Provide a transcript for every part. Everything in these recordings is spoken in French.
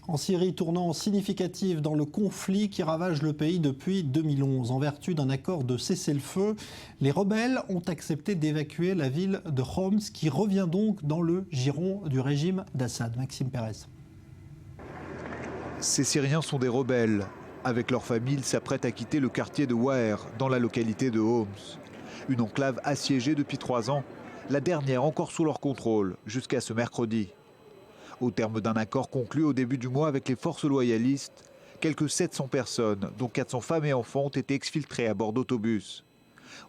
En Syrie, tournant significatif dans le conflit qui ravage le pays depuis 2011. En vertu d'un accord de cessez-le-feu, les rebelles ont accepté d'évacuer la ville de Homs, qui revient donc dans le giron du régime d'Assad. Maxime Pérez. Ces Syriens sont des rebelles. Avec leur famille, ils s'apprêtent à quitter le quartier de Waer, dans la localité de Homs. Une enclave assiégée depuis 3 ans, la dernière encore sous leur contrôle, jusqu'à ce mercredi. Au terme d'un accord conclu au début du mois avec les forces loyalistes, quelques 700 personnes, dont 400 femmes et enfants, ont été exfiltrées à bord d'autobus.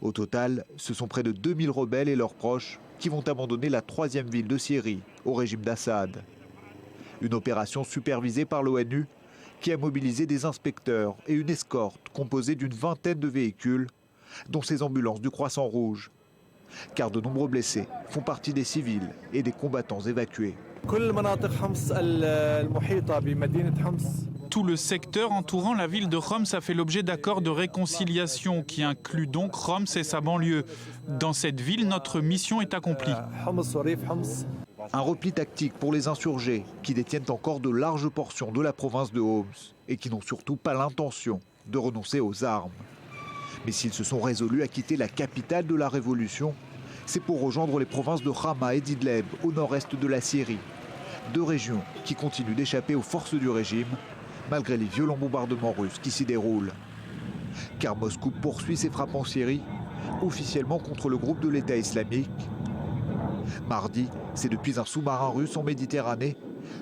Au total, ce sont près de 2000 rebelles et leurs proches qui vont abandonner la 3e ville de Syrie au régime d'Assad. Une opération supervisée par l'ONU qui a mobilisé des inspecteurs et une escorte composée d'une 20aine de véhicules, dont ces ambulances du Croissant Rouge. Car de nombreux blessés font partie des civils et des combattants évacués. Tout le secteur entourant la ville de Homs a fait l'objet d'accords de réconciliation qui incluent donc Homs et sa banlieue. Dans cette ville, notre mission est accomplie. Un repli tactique pour les insurgés qui détiennent encore de larges portions de la province de Homs et qui n'ont surtout pas l'intention de renoncer aux armes. Mais s'ils se sont résolus à quitter la capitale de la révolution, c'est pour rejoindre les provinces de Hama et d'Idleb au nord-est de la Syrie. 2 régions qui continuent d'échapper aux forces du régime, malgré les violents bombardements russes qui s'y déroulent. Car Moscou poursuit ses frappes en Syrie, officiellement contre le groupe de l'État islamique. Mardi, c'est depuis un sous-marin russe en Méditerranée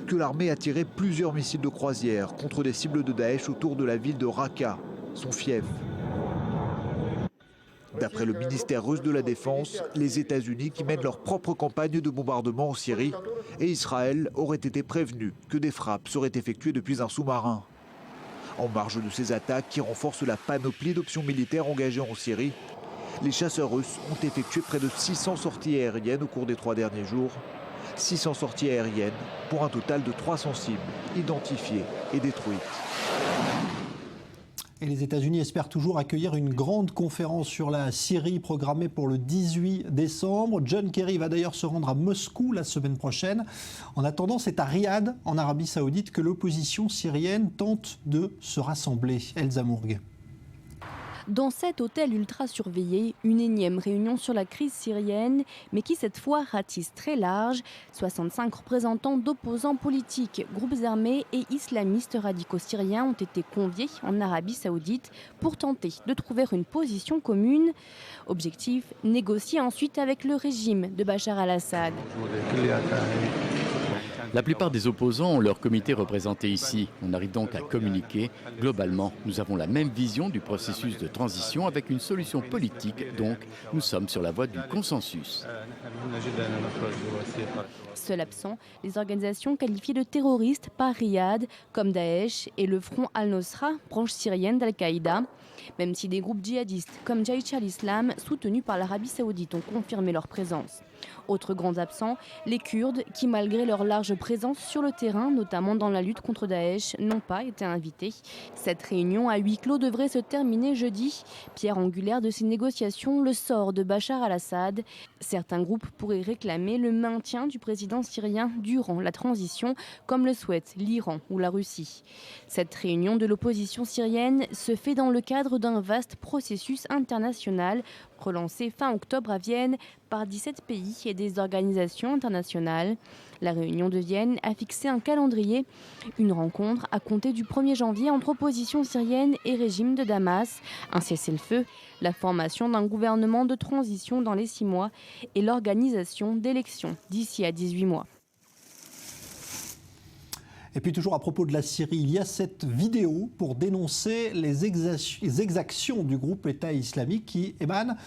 que l'armée a tiré plusieurs missiles de croisière contre des cibles de Daesh autour de la ville de Raqqa, son fief. D'après le ministère russe de la Défense, les États-Unis qui mènent leur propre campagne de bombardement en Syrie et Israël auraient été prévenus que des frappes seraient effectuées depuis un sous-marin. En marge de ces attaques qui renforcent la panoplie d'options militaires engagées en Syrie, les chasseurs russes ont effectué près de 600 sorties aériennes au cours des 3 derniers jours. 600 sorties aériennes pour un total de 300 cibles identifiées et détruites. Et les États-Unis espèrent toujours accueillir une grande conférence sur la Syrie programmée pour le 18 décembre. John Kerry va d'ailleurs se rendre à Moscou la semaine prochaine. En attendant, c'est à Riyad, en Arabie Saoudite, que l'opposition syrienne tente de se rassembler. Elsa Mourgue. Dans cet hôtel ultra surveillé, une énième réunion sur la crise syrienne, mais qui cette fois ratisse très large. 65 représentants d'opposants politiques, groupes armés et islamistes radicaux syriens ont été conviés en Arabie Saoudite pour tenter de trouver une position commune. Objectif, négocier ensuite avec le régime de Bachar al-Assad. La plupart des opposants ont leur comité représenté ici. On arrive donc à communiquer. Globalement, nous avons la même vision du processus de transition avec une solution politique. Donc, nous sommes sur la voie du consensus. Seul absent, les organisations qualifiées de terroristes par Riyad, comme Daesh et le Front al-Nosra, branche syrienne d'Al-Qaïda. Même si des groupes djihadistes comme Jaïch al-Islam, soutenus par l'Arabie Saoudite, ont confirmé leur présence. Autres grands absents, les Kurdes, qui malgré leur large présence sur le terrain, notamment dans la lutte contre Daesh, n'ont pas été invités. Cette réunion à huis clos devrait se terminer jeudi. Pierre angulaire de ces négociations, le sort de Bachar al-Assad. Certains groupes pourraient réclamer le maintien du président syrien durant la transition, comme le souhaitent l'Iran ou la Russie. Cette réunion de l'opposition syrienne se fait dans le cadre d'un vaste processus international relancé fin octobre à Vienne par 17 pays et des organisations internationales. La réunion de Vienne a fixé un calendrier, une rencontre à compter du 1er janvier entre opposition syrienne et régime de Damas, un cessez-le-feu, la formation d'un gouvernement de transition dans les 6 mois et l'organisation d'élections d'ici à 18 mois. Et puis toujours à propos de la Syrie, il y a cette vidéo pour dénoncer les exactions du groupe État islamique qui émane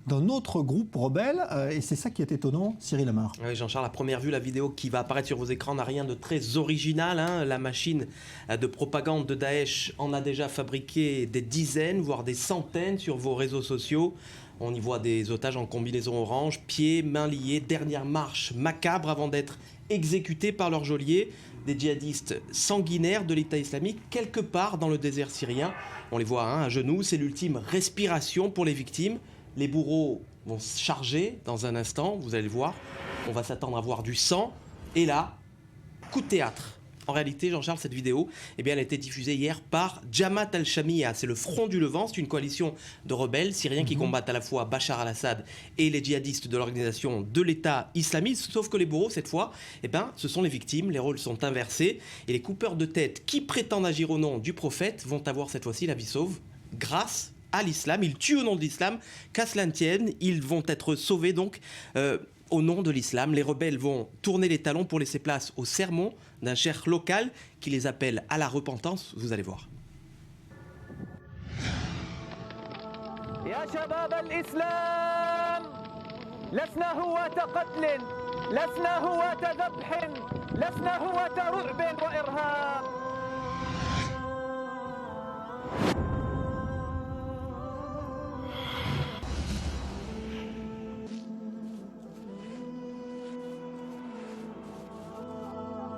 d'un autre groupe rebelle. Et c'est ça qui est étonnant, Cyril Lamar. Oui, Jean-Charles, à première vue, la vidéo qui va apparaître sur vos écrans n'a rien de très original. La machine de propagande de Daesh en a déjà fabriqué des dizaines, voire des centaines sur vos réseaux sociaux. On y voit des otages en combinaison orange, pieds, mains liés, dernière marche macabre avant d'être exécutés par leur geôlier. Des djihadistes sanguinaires de l'État islamique, quelque part dans le désert syrien. On les voit à genoux, c'est l'ultime respiration pour les victimes. Les bourreaux vont se charger dans un instant, vous allez le voir. On va s'attendre à voir du sang. Et là, coup de théâtre. En réalité, Jean-Charles, cette vidéo, eh bien, elle a été diffusée hier par Jamaat al-Shamia. C'est le Front du Levant, c'est une coalition de rebelles syriens qui combattent à la fois Bachar al-Assad et les djihadistes de l'organisation de l'État islamiste. Sauf que les bourreaux, cette fois, eh ben, ce sont les victimes. Les rôles sont inversés. Et les coupeurs de tête qui prétendent agir au nom du prophète vont avoir cette fois-ci la vie sauve grâce à l'islam. Ils tuent au nom de l'islam, qu'à cela ne tienne. Ils vont être sauvés donc au nom de l'islam. Les rebelles vont tourner les talons pour laisser place au sermon d'un cheikh local qui les appelle à la repentance. Vous allez voir. يا شباب الإسلام لسنا هواة قتل لسنا هواة ذبح لسنا هواة رعب وإرهاب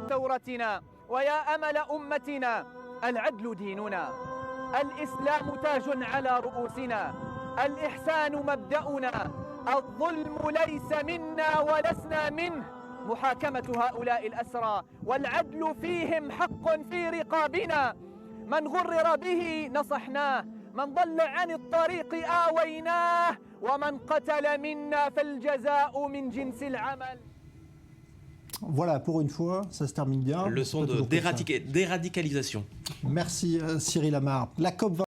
ثورتنا ويا أمل أمتنا العدل ديننا الإسلام تاج على رؤوسنا الإحسان مبدأنا الظلم ليس منا ولسنا منه محاكمة هؤلاء الأسرى والعدل فيهم حق في رقابنا من غرر به نصحناه من ضل عن الطريق آويناه ومن قتل منا فالجزاء من جنس العمل. Voilà, pour une fois, ça se termine bien. Leçon de déradicalisation. Merci Cyril Amar. La COP